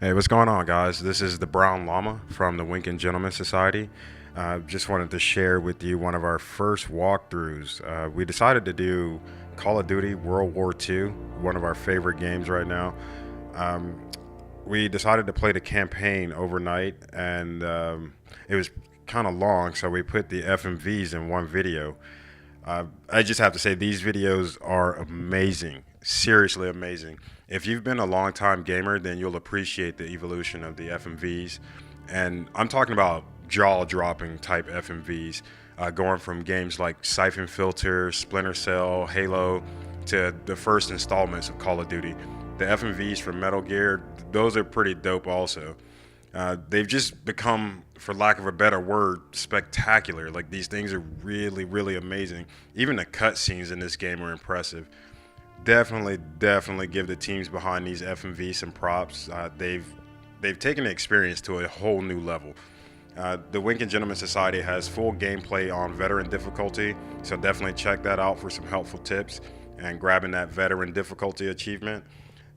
Hey, what's going on, guys? This is the Brown Llama from the Winkin' Gentleman Society. Just wanted to share with you one of our first walkthroughs. We decided to do Call of Duty World War II, one of our favorite games right now. Um, we decided to play the campaign overnight, and it was kind of long, so we put the FMVs in one video. I just have to say these videos are amazing, seriously amazing. If you've been a long time gamer, then you'll appreciate the evolution of the FMVs, and I'm talking about jaw-dropping type FMVs, going from games like Siphon Filter, Splinter Cell, Halo, to the first installments of Call of Duty. The FMVs from Metal Gear, those are pretty dope also. They've just become, for lack of a better word, spectacular. Like, these things are really, really amazing. Even the cutscenes in this game are impressive. Definitely give the teams behind these FMVs some props. They've taken the experience to a whole new level. The Winkin' Gentleman Society has full gameplay on veteran difficulty, so definitely check that out for some helpful tips and grabbing that veteran difficulty achievement.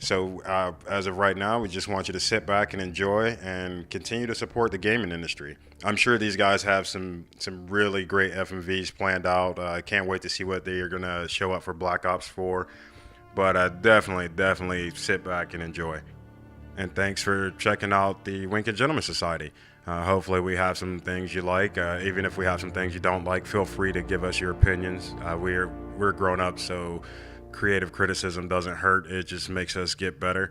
So as of right now, we just want you to sit back and enjoy and continue to support the gaming industry. I'm sure these guys have some really great FMVs planned out. I can't wait to see what they are gonna show up for Black Ops 4. But definitely sit back and enjoy. And thanks for checking out the Winkin' Gentleman Society. Hopefully we have some things you like. Even if we have some things you don't like, feel free to give us your opinions. We're grown up, so creative criticism doesn't hurt. It just makes us get better.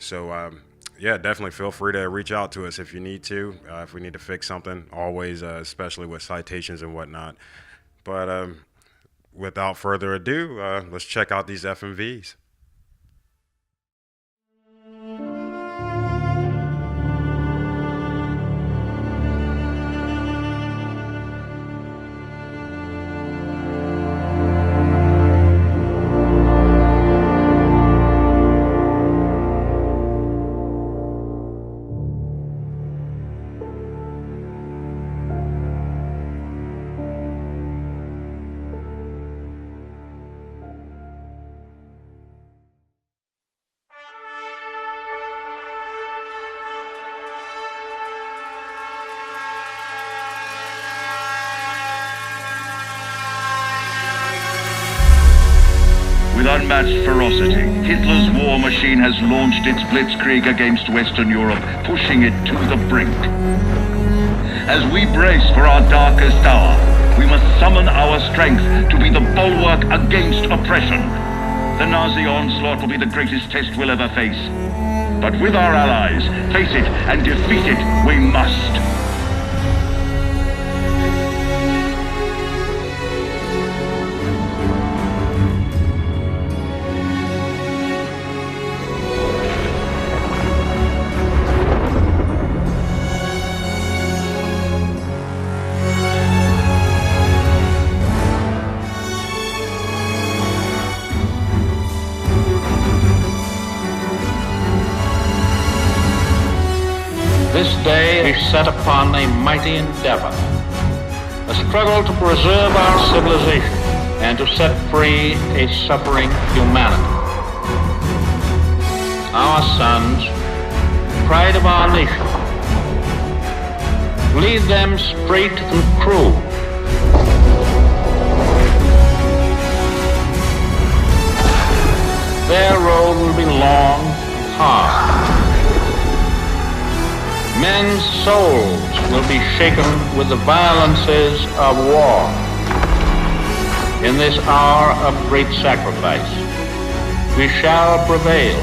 So yeah, definitely feel free to reach out to us if you need to. If we need to fix something, always, especially with citations and whatnot. But without further ado, let's check out these FMVs. With unmatched ferocity, Hitler's war machine has launched its blitzkrieg against Western Europe, pushing it to the brink. As we brace for our darkest hour, we must summon our strength to be the bulwark against oppression. The Nazi onslaught will be the greatest test we'll ever face. But with our allies, face it and defeat it we must. This day we set upon a mighty endeavor, a struggle to preserve our civilization and to set free a suffering humanity. Our sons, pride of our nation, lead them straight and true. Their road will be long and hard. Men's souls will be shaken with the violences of war. In this hour of great sacrifice, we shall prevail.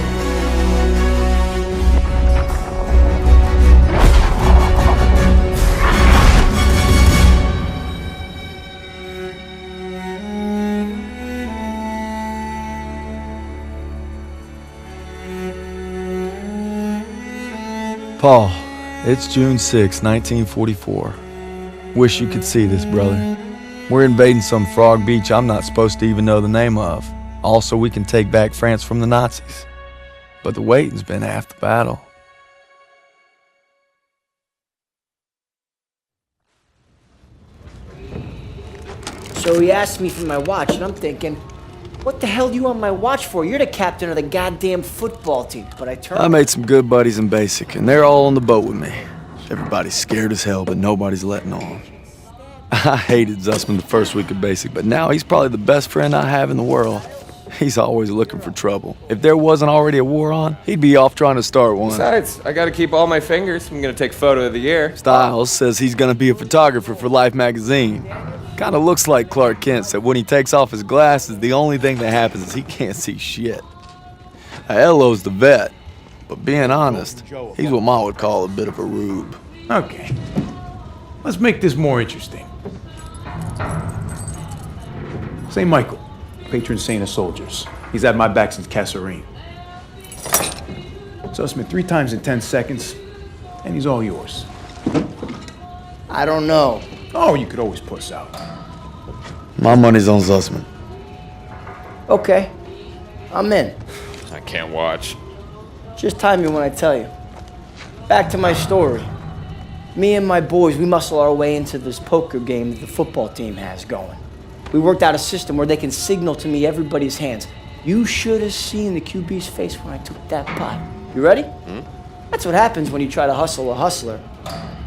Paul, it's June 6, 1944. Wish you could see this, brother. We're invading some frog beach I'm not supposed to even know the name of. Also, we can take back France from the Nazis. But the waiting's been half the battle. So he asked me for my watch, and I'm thinking, What the hell do you on my watch for? You're the captain of the goddamn football team. But I made some good buddies in basic, and they're all on the boat with me. Everybody's scared as hell, but nobody's letting on. I hated Zussman the first week of basic, but now he's probably the best friend I have in the world. He's always looking for trouble. If there wasn't already a war on, he'd be off trying to start one. Besides, I gotta keep all my fingers. I'm gonna take photo of the year. Styles says he's gonna be a photographer for Life magazine. Kinda looks like Clark Kent said when he takes off his glasses, the only thing that happens is he can't see shit. Elo's the vet, but being honest, he's what Ma would call a bit of a rube. Okay, let's make this more interesting. St. Michael, patron saint of soldiers. He's had my back since Kasserine. Sussman 3 times in 10 seconds, and he's all yours. I don't know. Oh, you could always puss out. My money's on Zussman. Okay, I'm in. I can't watch. Just time me when I tell you. Back to my story. Me and my boys, we muscle our way into this poker game that the football team has going. We worked out a system where they can signal to me everybody's hands. You should have seen the QB's face when I took that pot. You ready? That's what happens when you try to hustle a hustler.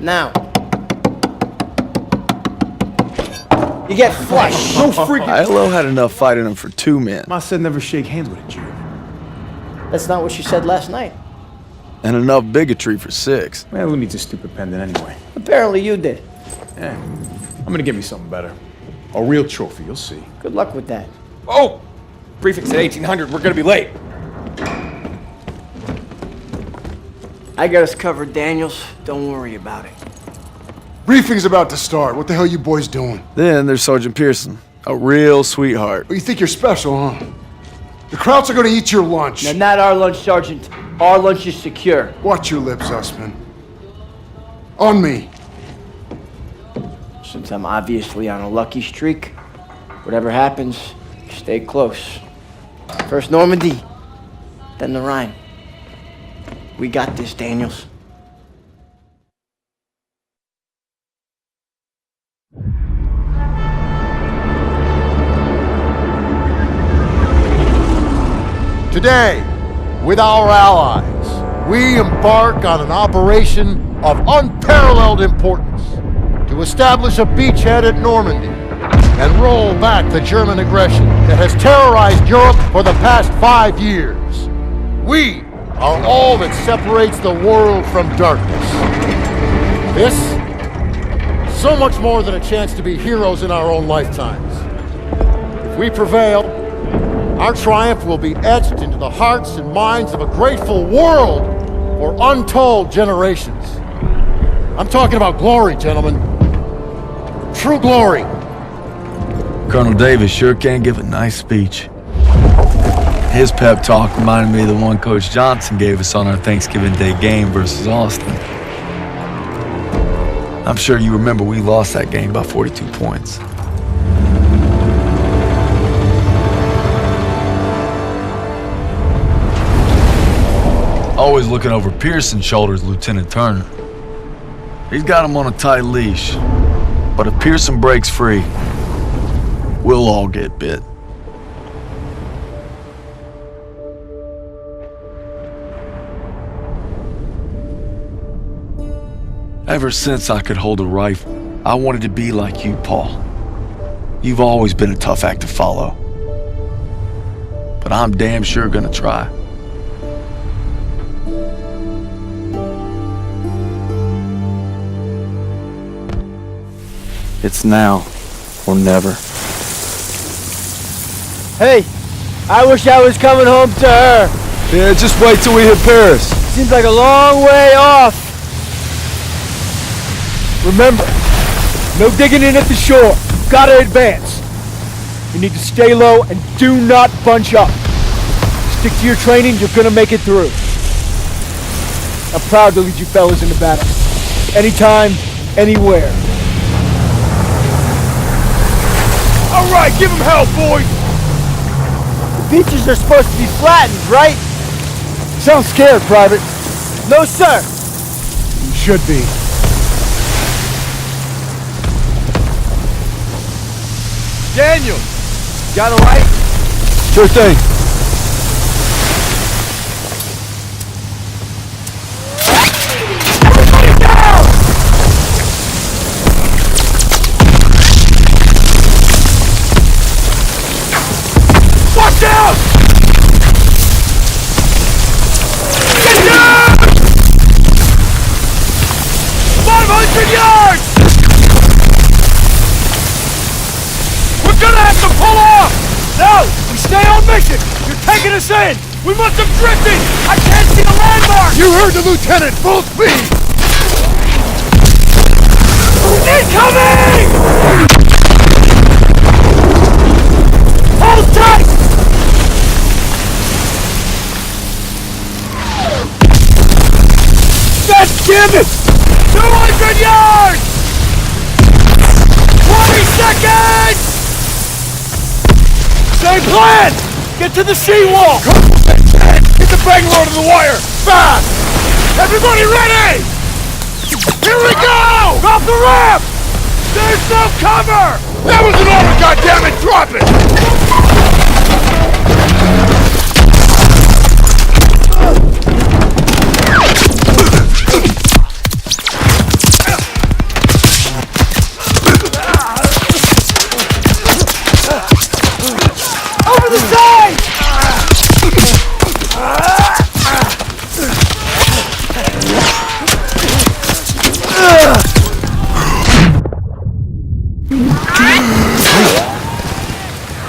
Now, you get flushed. No freaking... Elo had enough fight in him for 2 men. Ma said never shake hands with a Jew. That's not what she said last night. And enough bigotry for 6. Well, who needs a stupid pendant anyway? Apparently you did. Yeah, I'm gonna get me something better. A real trophy, you'll see. Good luck with that. Oh! Prefix at 1800, we're gonna be late. I got us covered, Daniels. Don't worry about it. Briefing's about to start. What the hell you boys doing? Then there's Sergeant Pearson, a real sweetheart. Oh, you think you're special, huh? The Krauts are gonna eat your lunch. Now, not our lunch, Sergeant. Our lunch is secure. Watch your lips, Zussman. On me. Since I'm obviously on a lucky streak, whatever happens, stay close. First Normandy, then the Rhine. We got this, Daniels. Today, with our allies, we embark on an operation of unparalleled importance to establish a beachhead at Normandy and roll back the German aggression that has terrorized Europe for the past 5 years. We are all that separates the world from darkness. This, so much more than a chance to be heroes in our own lifetimes. If we prevail, our triumph will be etched into the hearts and minds of a grateful world for untold generations. I'm talking about glory, gentlemen. True glory. Colonel Davis sure can give a nice speech. His pep talk reminded me of the one Coach Johnson gave us on our Thanksgiving Day game versus Austin. I'm sure you remember we lost that game by 42 points. Always looking over Pearson's shoulders, Lieutenant Turner. He's got him on a tight leash, but if Pearson breaks free, we'll all get bit. Ever since I could hold a rifle, I wanted to be like you, Paul. You've always been a tough act to follow, but I'm damn sure gonna try. It's now or never. Hey, I wish I was coming home to her. Yeah, just wait till we hit Paris. Seems like a long way off. Remember, no digging in at the shore. Gotta advance. You need to stay low and do not bunch up. Stick to your training, you're gonna make it through. I'm proud to lead you fellas into battle. Anytime, anywhere. All right, give him hell, boys! The beaches are supposed to be flattened, right? Sound scared, Private. No, sir. You should be. Daniel, got a light? Sure thing. Watch out! Get down! 500 yards! We're gonna have to pull off! No! We stay on mission! You're taking us in! We must have drifted! I can't see the landmark! You heard the lieutenant! Full speed! Incoming! Hold tight! God damn it! 200 yards! 20 seconds! Same plan! Get to the seawall! Get the Bangalore to the wire! Fast! Everybody ready! Here we go! Drop the ramp! There's no cover! That was an order, goddammit! Drop it! Over the side!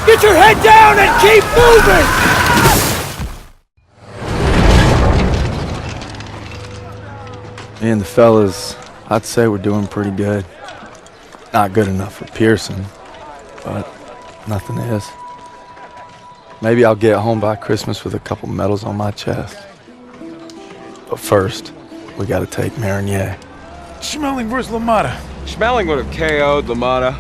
Get your head down and keep moving! Me and the fellas, I'd say we're doing pretty good. Not good enough for Pearson, but nothing is. Maybe I'll get home by Christmas with a couple medals on my chest. But first, we gotta take Marigny. Schmeling versus LaMotta. Schmeling would have KO'd LaMotta.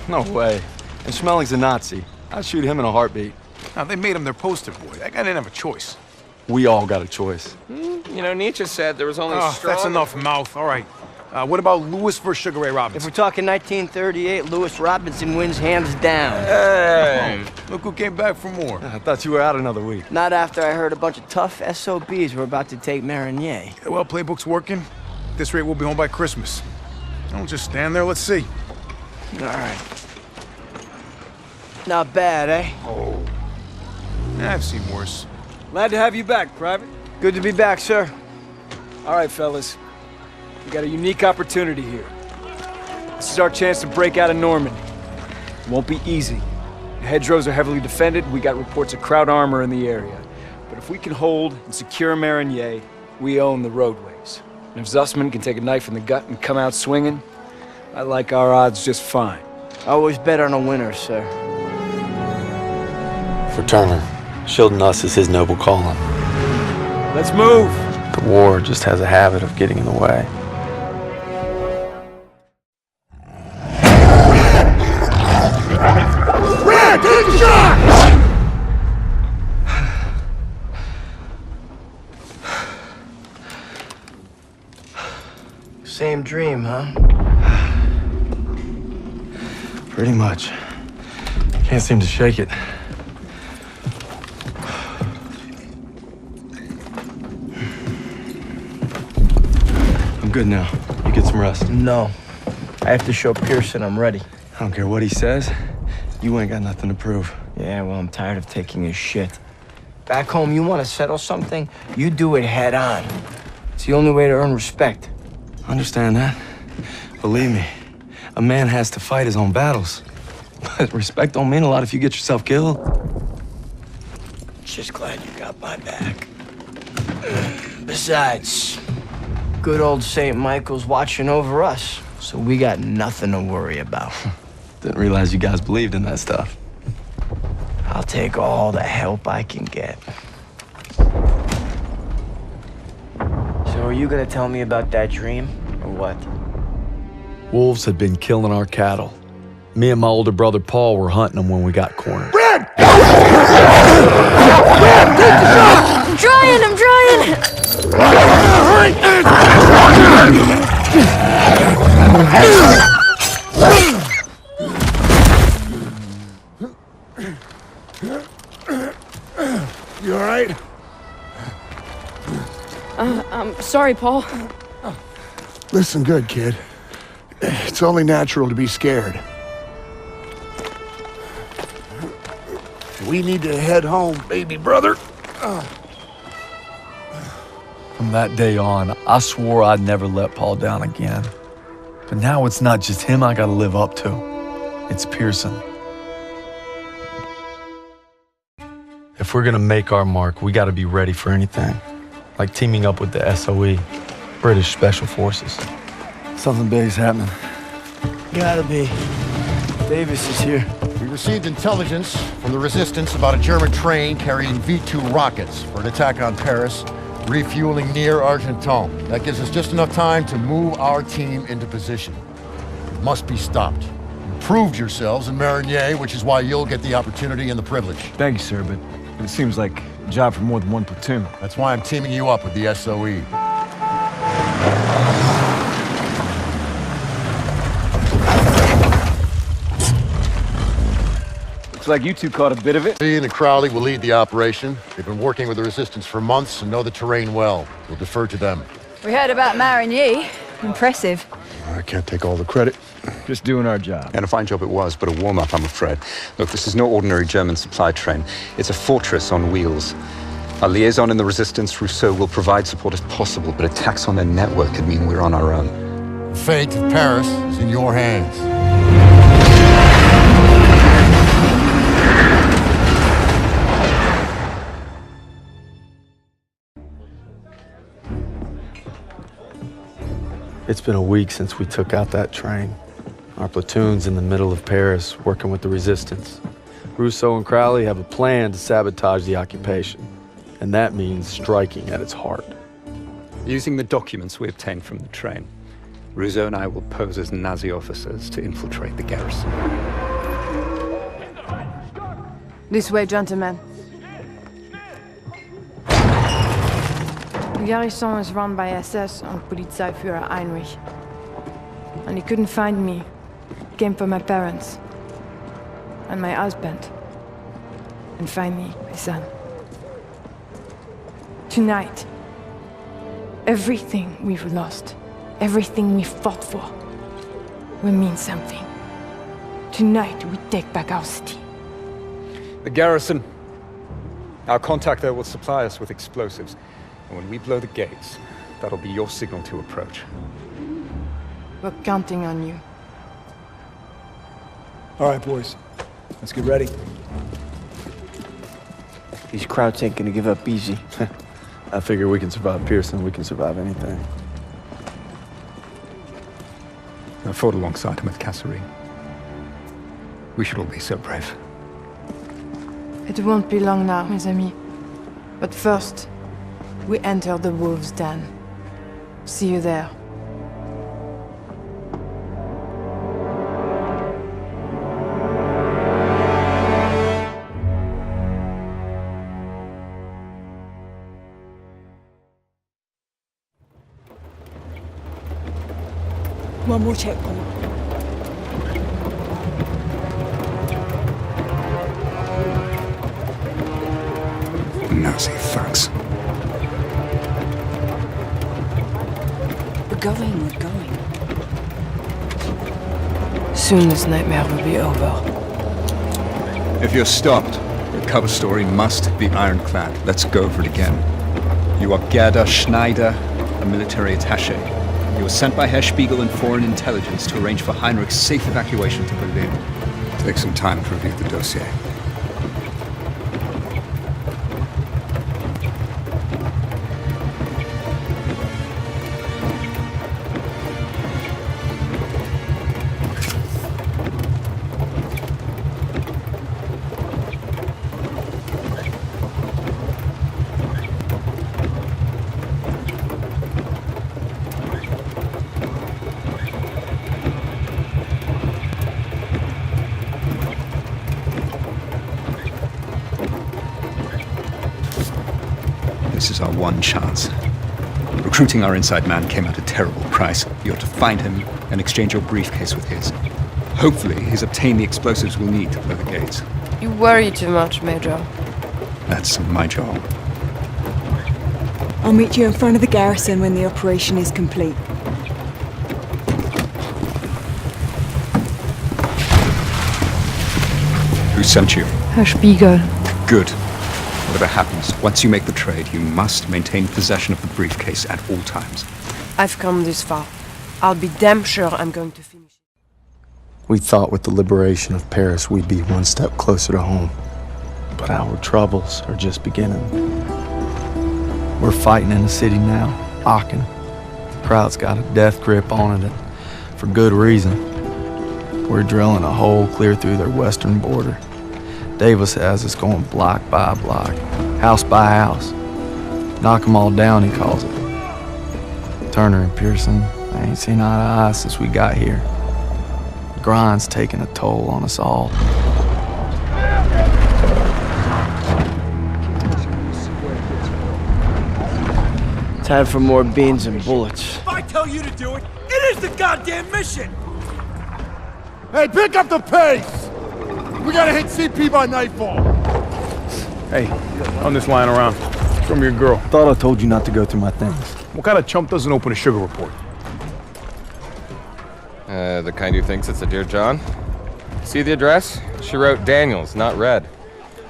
No way. And Schmeling's a Nazi. I'd shoot him in a heartbeat. Now, they made him their poster boy. That guy didn't have a choice. We all got a choice. You know, Nietzsche said there was only strong... That's enough mouth. All right. What about Lewis versus Sugar Ray If Robinson? we're talking 1938, Lewis Robinson wins hands down. Hey! Look who came back for more. I thought you were out another week. Not after I heard a bunch of tough SOBs were about to take Marigny. Yeah, well, playbook's working. At this rate, we'll be home by Christmas. Don't just stand there. Let's see. All right. Not bad, eh? I've seen worse. Glad to have you back, Private. Good to be back, sir. All right, fellas. We got a unique opportunity here. This is our chance to break out of Normandy. It won't be easy. The hedgerows are heavily defended. We got reports of Kraut armor in the area. But if we can hold and secure Marigny, we own the roadways. And if Zussman can take a knife in the gut and come out swinging, I like our odds just fine. Always bet on a winner, sir. For Turner, shielding us is his noble calling. Let's move! The war just has a habit of getting in the way. Red, take a shot! Same dream, huh? Pretty much. Can't seem to shake it. I'm good now. You get some rest. No. I have to show Pearson I'm ready. I don't care what he says. You ain't got nothing to prove. Yeah, well, I'm tired of taking his shit. Back home, you want to settle something, you do it head on. It's the only way to earn respect. Understand that? Believe me, a man has to fight his own battles. But respect don't mean a lot if you get yourself killed. Just glad you got my back. Besides, good old St. Michael's watching over us, so we got nothing to worry about. Didn't realize you guys believed in that stuff. I'll take all the help I can get. So are you gonna tell me about that dream, or what? Wolves had been killing our cattle. Me and my older brother Paul were hunting them when we got cornered. Red! I'm trying! sorry, Paul. Listen good, kid. It's only natural to be scared. We need to head home, baby brother. From that day on, I swore I'd never let Paul down again. But now it's not just him I gotta live up to. It's Pearson. If we're gonna make our mark, we gotta be ready for anything. Like teaming up with the SOE, British Special Forces. Something big's happening. Gotta be. Davis is here. We received intelligence from the Resistance about a German train carrying V-2 rockets for an attack on Paris, refueling near Argenton. That gives us just enough time to move our team into position. It must be stopped. You proved yourselves in Marigny, which is why you'll get the opportunity and the privilege. Thank you, sir, but it seems like a job for more than one platoon. That's why I'm teaming you up with the SOE. Looks like you two caught a bit of it. Ian and Crowley will lead the operation. They've been working with the Resistance for months and know the terrain well. We'll defer to them. We heard about Marigny. Impressive. I can't take all the credit. Just doing our job. And a fine job it was, but a warm-up, I'm afraid. Look, this is no ordinary German supply train. It's a fortress on wheels. Our liaison in the Resistance, Rousseau, will provide support if possible, but attacks on their network could mean we're on our own. The fate of Paris is in your hands. It's been a week since we took out that train. Our platoon's in the middle of Paris, working with the Resistance. Rousseau and Crowley have a plan to sabotage the occupation, and that means striking at its heart. Using the documents we obtained from the train, Rousseau and I will pose as Nazi officers to infiltrate the garrison. This way, gentlemen. The garrison is run by SS and Polizeiführer Heinrich. And he couldn't find me. He came for my parents. And my husband. And finally, my son. Tonight, everything we've lost, everything we fought for, will mean something. Tonight, we take back our city. The garrison. Our contact there will supply us with explosives. And when we blow the gates, that'll be your signal to approach. We're counting on you. All right, boys. Let's get ready. These crowds ain't gonna give up easy. I figure we can survive Pearson, we can survive anything. I fought alongside him at Kasserine. We should all be so brave. It won't be long now, mes amis. But first, we enter the wolves' den. See you there. One more checkpoint. Nazi thugs. We're going. Soon this nightmare will be over. If you're stopped, the cover story must be ironclad. Let's go over it again. You are Gerda Schneider, a military attaché. You were sent by Herr Spiegel and Foreign Intelligence to arrange for Heinrich's safe evacuation to Berlin. Take some time to review the dossier. This is our one chance. Recruiting our inside man came at a terrible price. You're to find him and exchange your briefcase with his. Hopefully, he's obtained the explosives we'll need to blow the gates. You worry too much, Major. That's my job. I'll meet you in front of the garrison when the operation is complete. Who sent you? Herr Spiegel. Good. Whatever happens, once you make the trade, you must maintain possession of the briefcase at all times. I've come this far. I'll be damn sure I'm going to finish. We thought with the liberation of Paris we'd be one step closer to home. But our troubles are just beginning. We're fighting in the city now, Aachen. The crowd's got a death grip on it, and for good reason. We're drilling a hole clear through their western border. Davis has us going block by block, house by house. Knock 'em all down, he calls it. Turner and Pearson, they ain't seen eye to eye since we got here. The grind's taking a toll on us all. Time for more beans and bullets. If I tell you to do it, it is the goddamn mission! Hey, pick up the pace! We gotta hit CP by nightfall. Hey, I'm just lying around. From your girl. Thought I told you not to go through my things. What kind of chump doesn't open a sugar report? The kind who thinks it's a Dear John. See the address? She wrote Daniels, not Red.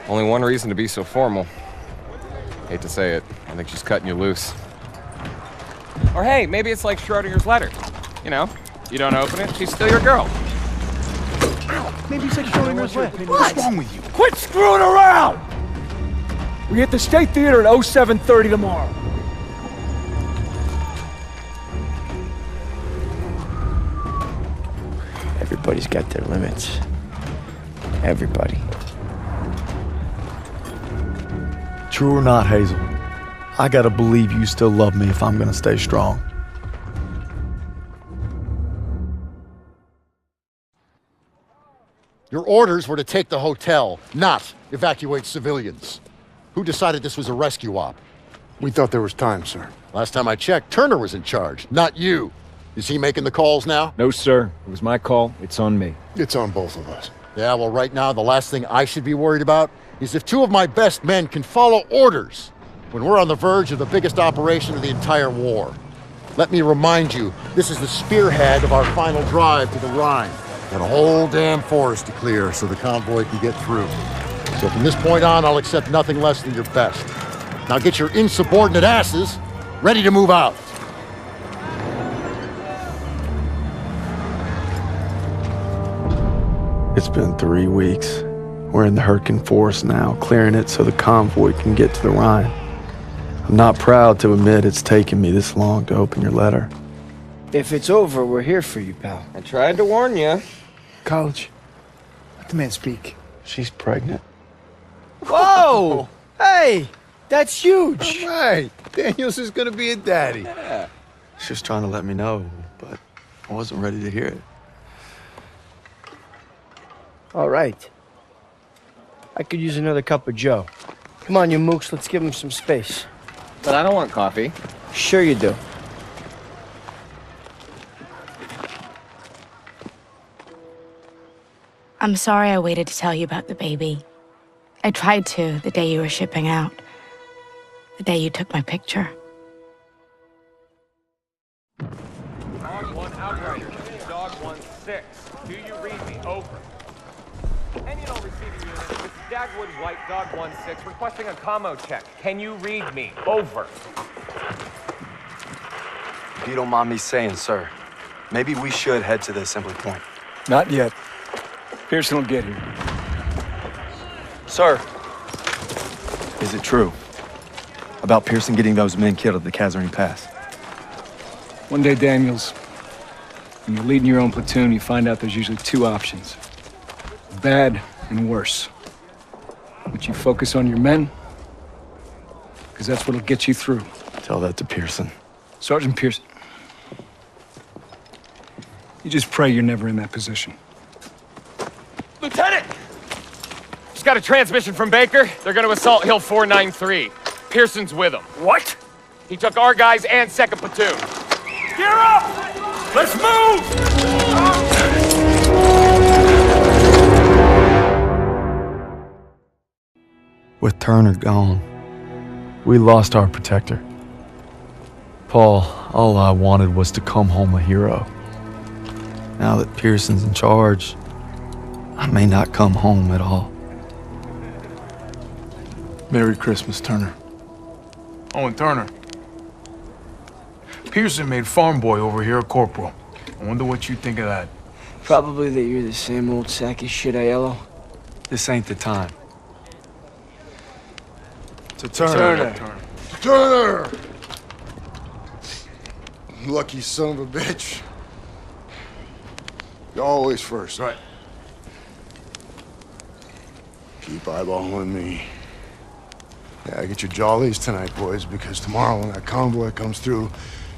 Only one reason to be so formal. Hate to say it, I think she's cutting you loose. Or hey, maybe it's like Schrodinger's letter. You know, you don't open it, she's still your girl. Maybe it's like Schrodinger's letter. What's wrong with you? Quit screwing around! We hit the State Theater at 07:30 tomorrow. Everybody's got their limits. Everybody. True or not, Hazel, I gotta believe you still love me if I'm gonna stay strong. Your orders were to take the hotel, not evacuate civilians. Who decided this was a rescue op? We thought there was time, sir. Last time I checked, Turner was in charge, not you. Is he making the calls now? No, sir. It was my call. It's on me. It's on both of us. Yeah, well, right now, the last thing I should be worried about is if two of my best men can follow orders when we're on the verge of the biggest operation of the entire war. Let me remind you, this is the spearhead of our final drive to the Rhine. Got a whole damn forest to clear so the convoy can get through. So from this point on, I'll accept nothing less than your best. Now get your insubordinate asses ready to move out. It's been 3 weeks. We're in the Hurtgen Forest now, clearing it so the convoy can get to the Rhine. I'm not proud to admit it's taken me this long to open your letter. If it's over, we're here for you, pal. I tried to warn you. College. Let the man speak. She's pregnant. Whoa! Hey! That's huge! All right. Daniels is gonna be a daddy. Yeah. She was trying to let me know, but I wasn't ready to hear it. All right. I could use another cup of joe. Come on, you mooks, let's give him some space. But I don't want coffee. Sure you do. I'm sorry I waited to tell you about the baby. I tried to the day you were shipping out. The day you took my picture. Dog 1 outrider. Dog 1-6. Do you read me? Over. Any and all receiving units. This is Dagwood White, Dog 1-6, requesting a commo check. Can you read me? Over. If you don't mind me saying, sir, maybe we should head to the assembly point. Not yet. Pearson will get here. Sir! Is it true about Pearson getting those men killed at the Kazarine Pass? One day, Daniels, when you're leading your own platoon, you find out there's usually two options. Bad and worse. But you focus on your men, because that's what'll get you through. Tell that to Pearson. Sergeant Pearson. You just pray you're never in that position. Lieutenant! Just got a transmission from Baker. They're gonna assault Hill 493. Pearson's with them. What? He took our guys and 2nd Platoon. Gear up! Let's move! With Turner gone, we lost our protector. Paul, all I wanted was to come home a hero. Now that Pearson's in charge, I may not come home at all. Merry Christmas, Turner. Oh, and Turner. Pearson made farm boy over here a corporal. I wonder what you think of that. Probably that you're the same old sack of shit, Aiello. This ain't the time. To Turner. Turner! Lucky son of a bitch. You're always first. Right. Keep eyeballing me. Yeah, get your jollies tonight, boys, because tomorrow when that convoy comes through,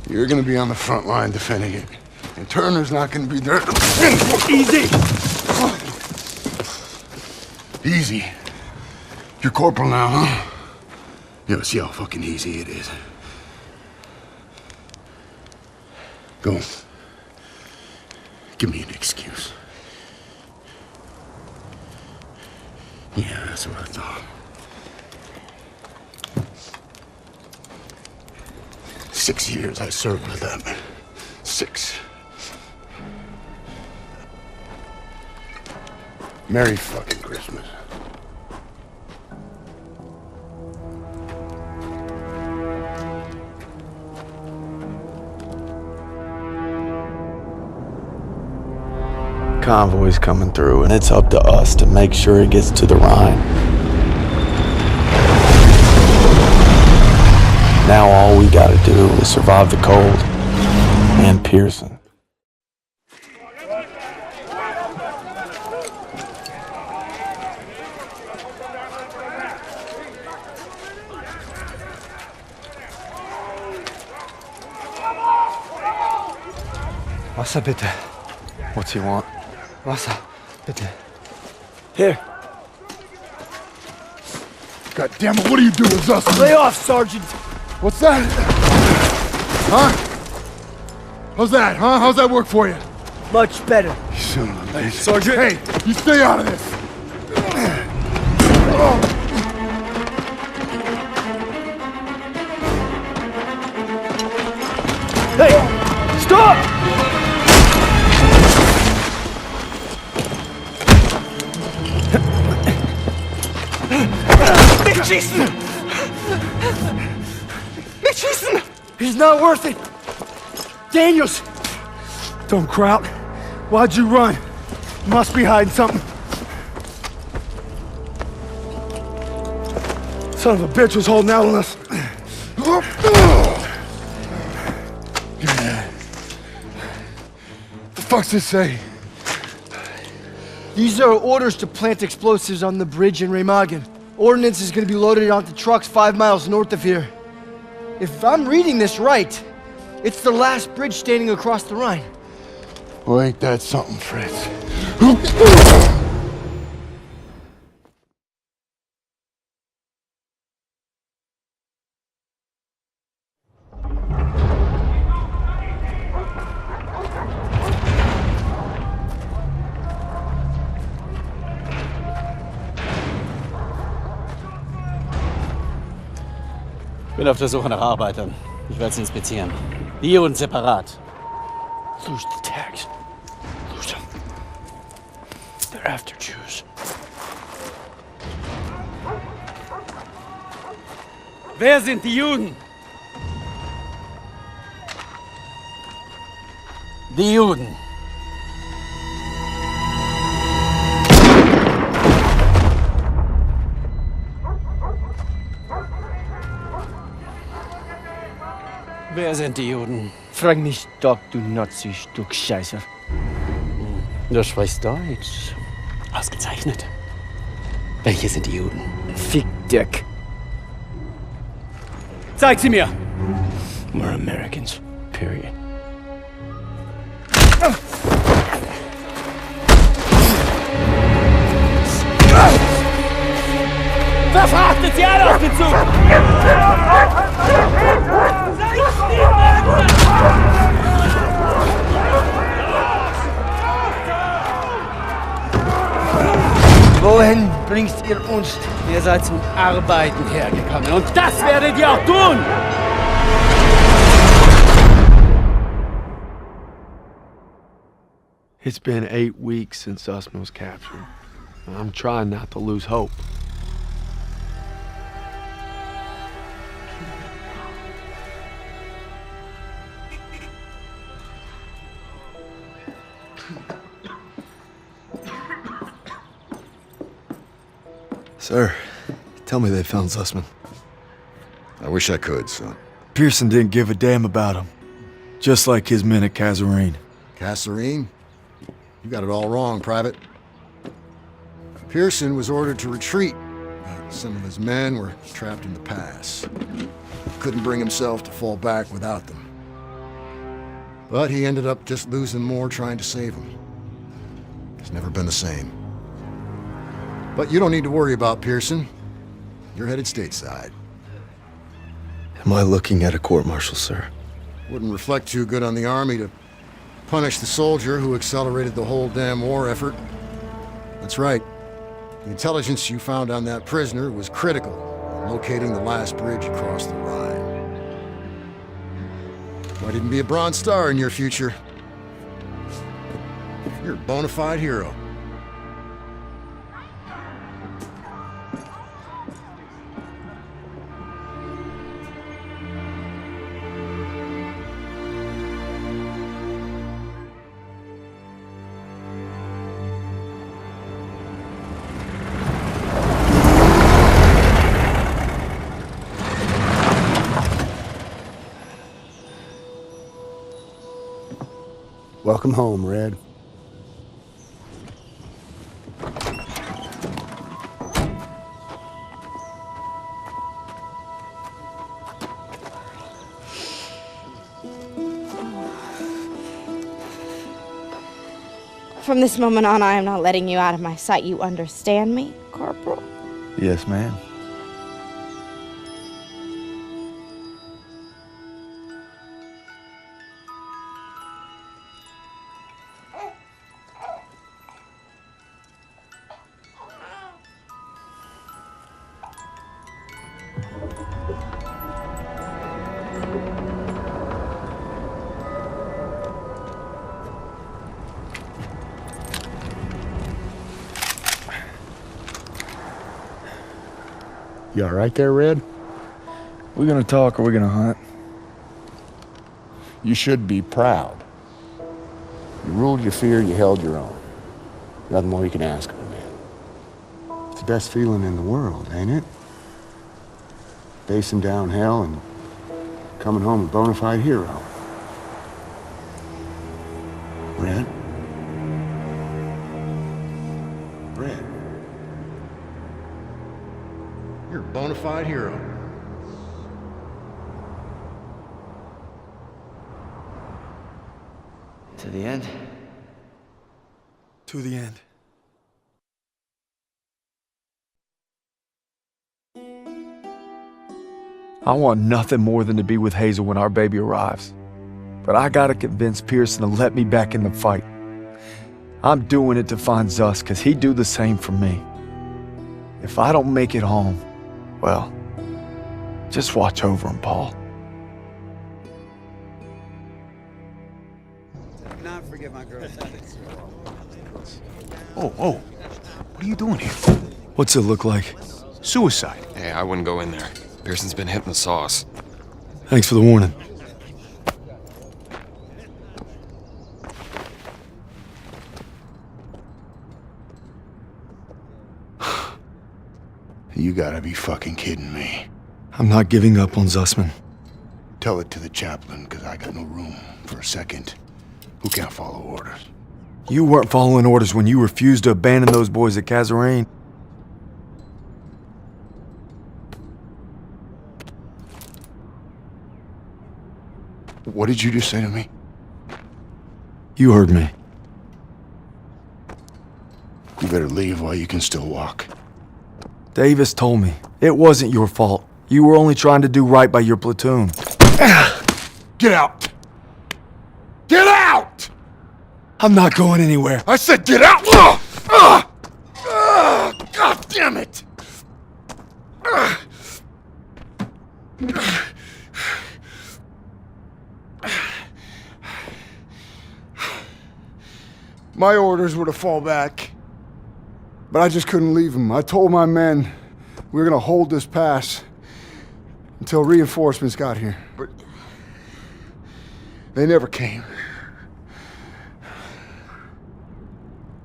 you're gonna be on the front line defending it. And Turner's not gonna be there. Easy! Easy. You're corporal now, huh? Yeah, see how fucking easy it is. Go. Give me an excuse. Yeah, that's what I thought. 6 years I served with them. 6. Merry fucking Christmas. Convoy's coming through, and it's up to us to make sure it gets to the Rhine. Now all we gotta do is survive the cold and Pearson. Wasser, bitte. What's he want? Wasser, bitte. Here. God damn it, what are you doing, Zussman? Lay off, Sergeant. What's that? Huh? How's that, huh? How's that work for you? Much better. You son of a bitch. Sergeant! Hey, you stay out of this! Hey! Stop! Schießen! Nicht schießen! He's not worth it! Daniels! Don't Kraut. Why'd you run? You must be hiding something. Son of a bitch was holding out on us. The fuck's this say? These are orders to plant explosives on the bridge in Remagen. Ordnance is going to be loaded onto trucks 5 miles north of here. If I'm reading this right, it's the last bridge standing across the Rhine. Well, ain't that something, Fritz? Bin auf der Suche nach Arbeitern. Ich werde sie inspizieren. Hier und separat. Lose the tags. Lose them. They're after Jews. Wer sind die Juden? Die Juden. Wer sind die Juden? Frag mich doch, du Nazi-Stück Scheiße. Du sprichst Deutsch. Ausgezeichnet. Welche sind die Juden? Fick Dick. Zeig sie mir! We're Americans. Period. Verhaftet sie alle auf den Zug! Wohin bringst ihr uns? Ihr seid zum Arbeiten hergekommen und das werdet ihr auch tun! It's been 8 weeks since Usman was captured. I'm trying not to lose hope. Sir, tell me they found Zussman. I wish I could, son. Pearson didn't give a damn about him. Just like his men at Kasserine. Kasserine? You got it all wrong, Private. Pearson was ordered to retreat, but some of his men were trapped in the pass. Couldn't bring himself to fall back without them. But he ended up just losing more trying to save them. It's never been the same. But you don't need to worry about Pearson. You're headed stateside. Am I looking at a court-martial, sir? Wouldn't reflect too good on the Army to punish the soldier who accelerated the whole damn war effort. That's right. The intelligence you found on that prisoner was critical in locating the last bridge across the Rhine. Might even be a Bronze Star in your future. You're a bona fide hero. Welcome home, Red. From this moment on, I am not letting you out of my sight. You understand me, Corporal? Yes, ma'am. You all right there, Red? We gonna talk or we gonna hunt? You should be proud. You ruled your fear, you held your own. Nothing more you can ask of a man. It's the best feeling in the world, ain't it? Facing down hell and coming home a bona fide hero. Red? Red? You're a bona fide hero. To the end? To the end. I want nothing more than to be with Hazel when our baby arrives. But I gotta convince Pearson to let me back in the fight. I'm doing it to find Zuss, because he'd do the same for me. If I don't make it home, well, just watch over him, Paul. Not forget my girl. Oh, what are you doing here? What's it look like? Suicide. Hey, I wouldn't go in there. Pearson's been hitting the sauce. Thanks for the warning. You gotta be fucking kidding me. I'm not giving up on Zussman. Tell it to the chaplain, because I got no room for a second who can't follow orders. You weren't following orders when you refused to abandon those boys at Kasserine. What did you just say to me? You heard me. You better leave while you can still walk. Davis told me. It wasn't your fault. You were only trying to do right by your platoon. Get out! Get out! I'm not going anywhere. I said get out! God damn it! My orders were to fall back. But I just couldn't leave them. I told my men we were gonna hold this pass until reinforcements got here. But they never came.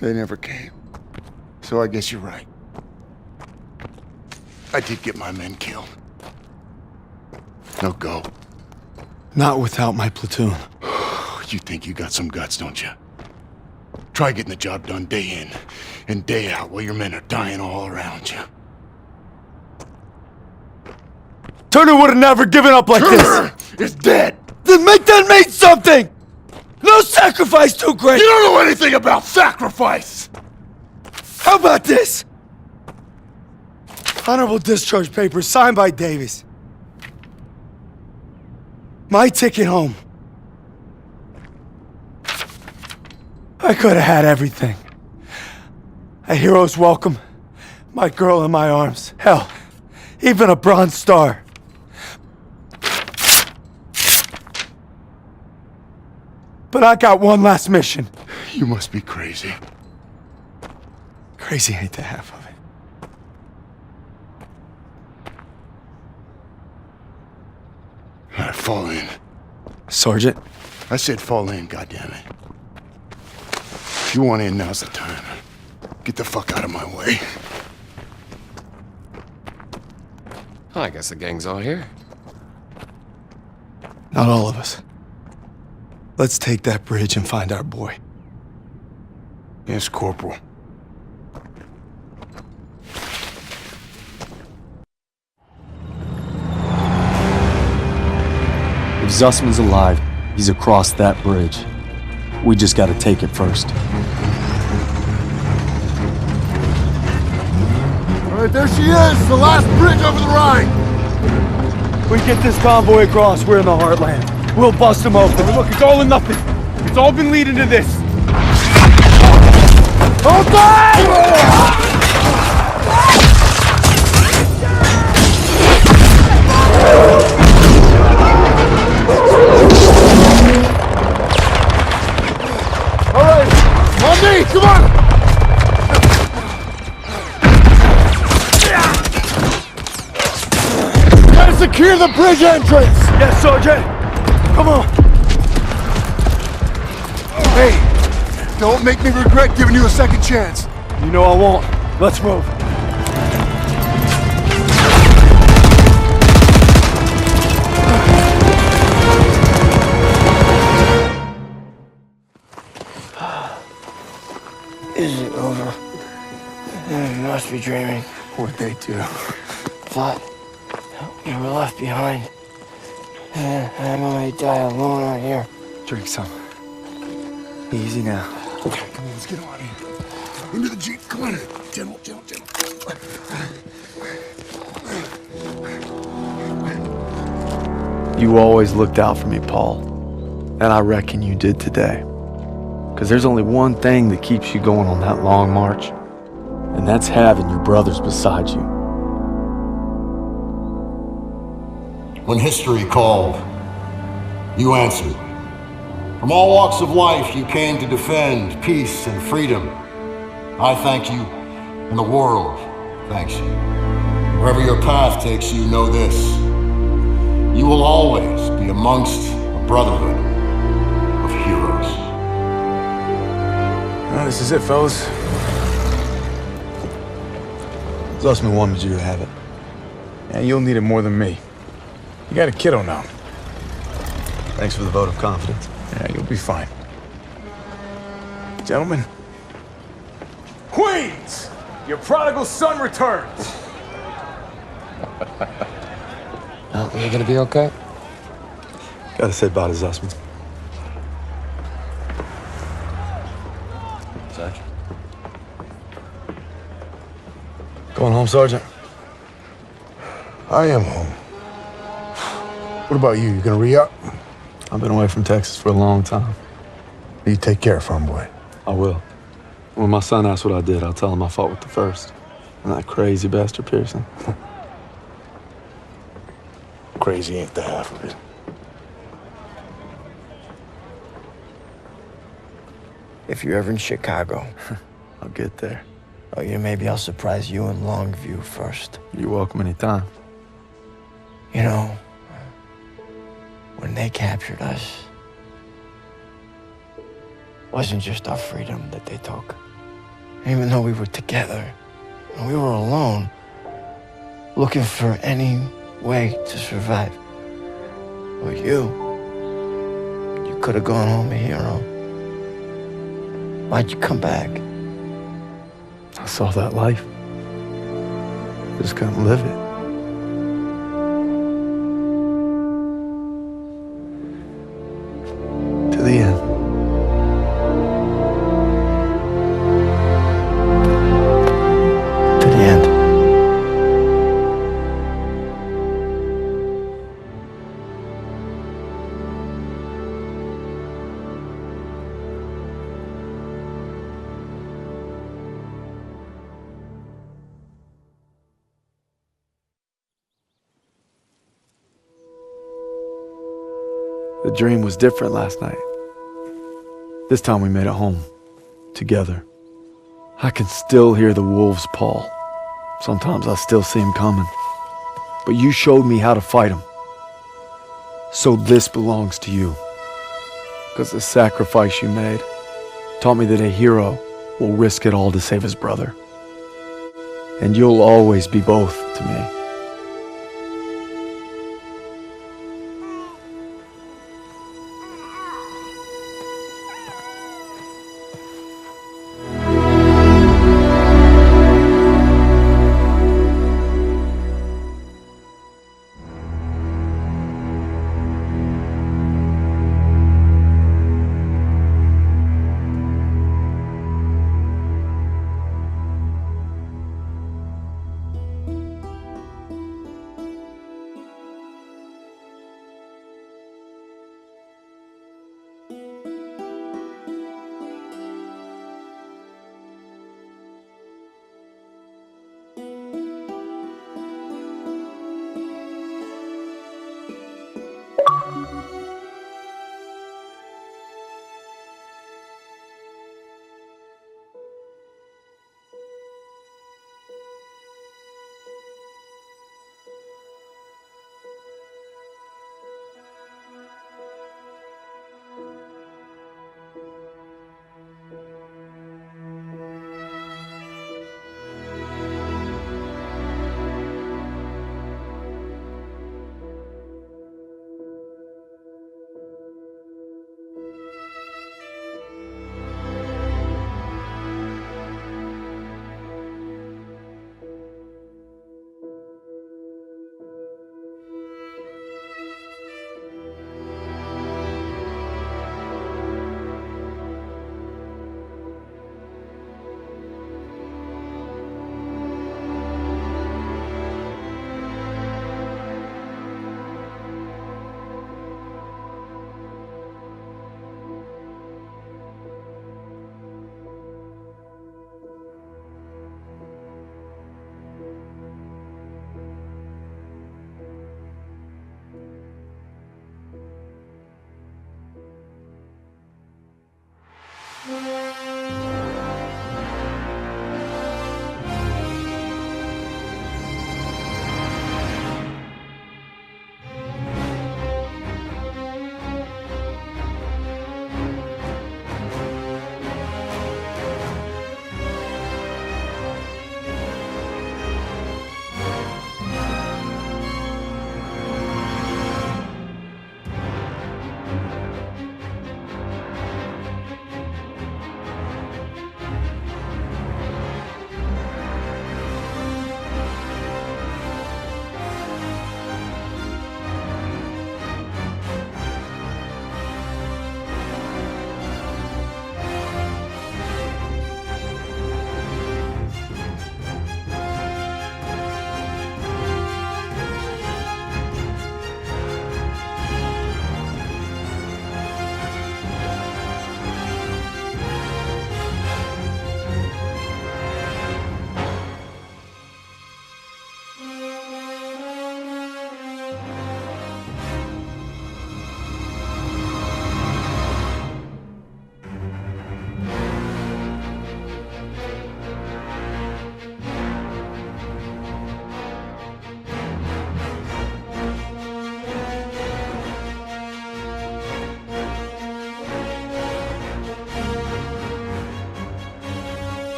They never came. So I guess you're right. I did get my men killed. Now go. Not without my platoon. You think you got some guts, don't you? Try getting the job done day in and day out while your men are dying all around you. Turner would have never given up like Turner is dead! Then make that mean something! No sacrifice too great! You don't know anything about sacrifice! How about this? Honorable discharge papers signed by Davis. My ticket home. I could have had everything. A hero's welcome, my girl in my arms. Hell, even a Bronze Star. But I got one last mission. You must be crazy. Crazy ain't the half of it. All right, fall in. Sergeant? I said fall in, goddammit. If you want in, now's the time. Get the fuck out of my way. I guess the gang's all here. Not all of us. Let's take that bridge and find our boy. Yes, Corporal. If Zussman's alive, he's across that bridge. We just gotta take it first. All right, there she is, the last bridge over the Rhine. We get this convoy across, we're in the heartland. We'll bust them open. Look, it's all or nothing. It's all been leading to this. All right, Monday, come on! Gotta secure the bridge entrance! Yes, Sergeant! Come on! Hey, don't make me regret giving you a second chance. You know I won't. Let's move. Is it over? You must be dreaming. What'd they do? Thought you were left behind. And I'm gonna die alone out here. Drink some. Easy now. Come on, let's get on here. Into the Jeep, come on. Gentle, gentle, gentle. You always looked out for me, Paul. And I reckon you did today. Because there's only one thing that keeps you going on that long march. And that's having your brothers beside you. When history called, you answered. From all walks of life, you came to defend peace and freedom. I thank you, and the world thanks you. Wherever your path takes you, know this. You will always be amongst a brotherhood of heroes. Well, this is it, fellas. Zussman wanted you to have it. Yeah, you'll need it more than me. You got a kiddo now. Thanks for the vote of confidence. Yeah, you'll be fine. Gentlemen. Queens! Your prodigal son returns! You gonna be okay? Gotta say bye to Zussman. Sergeant. Going home, Sergeant? I am home. What about you? You gonna re-up? I've been away from Texas for a long time. You take care, farm boy. I will. When my son asks what I did, I'll tell him I fought with the first. And that crazy bastard Pearson. Crazy ain't the half of it. If you're ever in Chicago, I'll get there. oh yeah, maybe I'll surprise you in Longview first. You're welcome anytime. You know, when they captured us, it wasn't just our freedom that they took. Even though we were together, and we were alone, looking for any way to survive. But you could have gone home a hero. Why'd you come back? I saw that life. Just couldn't live it. To the end. To the end. The dream was different last night. This time we made it home, together. I can still hear the wolves' paw. Sometimes I still see them coming. But you showed me how to fight them. So this belongs to you. Because the sacrifice you made taught me that a hero will risk it all to save his brother. And you'll always be both to me. Thank you.